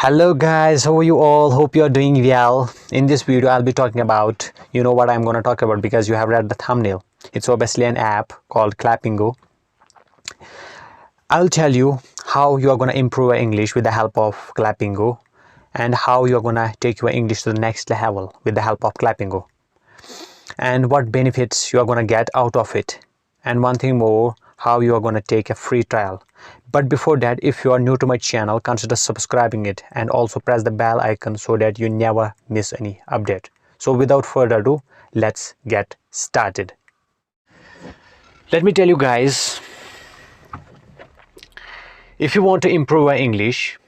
Hello guys, how are you all? Hope you are doing well. In this video I'll be talking about, you know what I'm going to talk about because you have read the thumbnail. It's obviously an app called Clapingo. I'll tell you how you are going to improve your English with the help of Clapingo and how you're going to take your English to the next level with the help of Clapingo and what benefits you are going to get out of it, and one thing more, how you are going to take a free trial. But before that, if you are new to my channel, consider subscribing it and also press the bell icon so that you never miss any update. So without further ado, let's get started. Let me tell you guys, if you want to improve your English,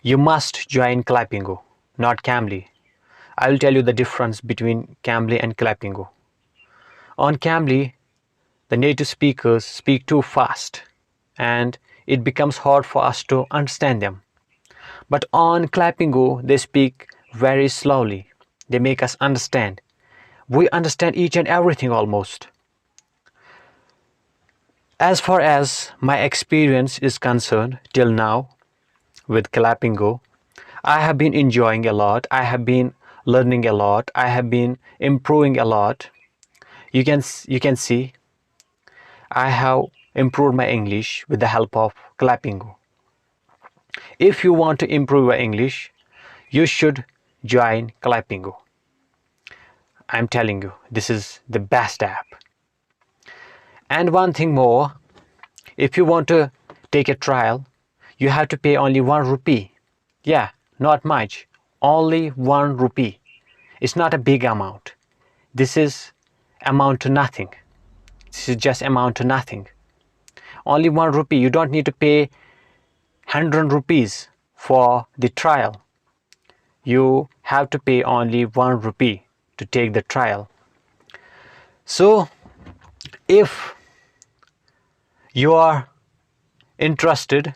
you must join Clapingo, not Cambly. I will tell you the difference between Cambly and Clapingo. On Cambly, the native speakers speak too fast and it becomes hard for us to understand them. But on Clapingo, they speak very slowly. They make us understand. We understand each and everything almost. As far as my experience is concerned till now with Clapingo, I have been enjoying a lot. I have been learning a lot. I have been improving a lot. You can see I have improved my English with the help of Clapingo. If you want to improve your English, you should join Clapingo. I'm telling you, this is the best app. And one thing more, if you want to take a trial, you have to pay only 1 rupee. Yeah, not much, only 1 rupee. It's not a big amount. This is amount to nothing. This is just amount to nothing. Only 1 rupee. You don't need to pay 100 rupees for the trial. You have to pay only 1 rupee to take the trial. So if you are interested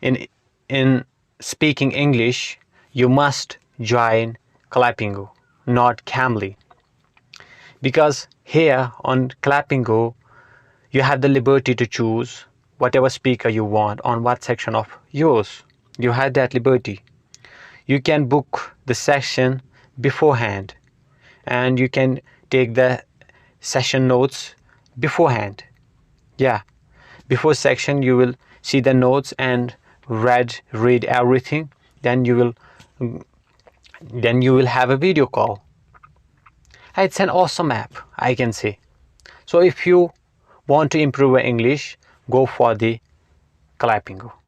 in speaking English, you must join Clapingo, not Cambly. Because here on Clapingo, you have the liberty to choose whatever speaker you want on what section of yours. You have that liberty. You can book the session beforehand and you can take the session notes beforehand. Yeah, before section you will see the notes and read everything. Then you will have a video call. It's an awesome app, I can say. So if you want to improve your English, go for the Clapingo.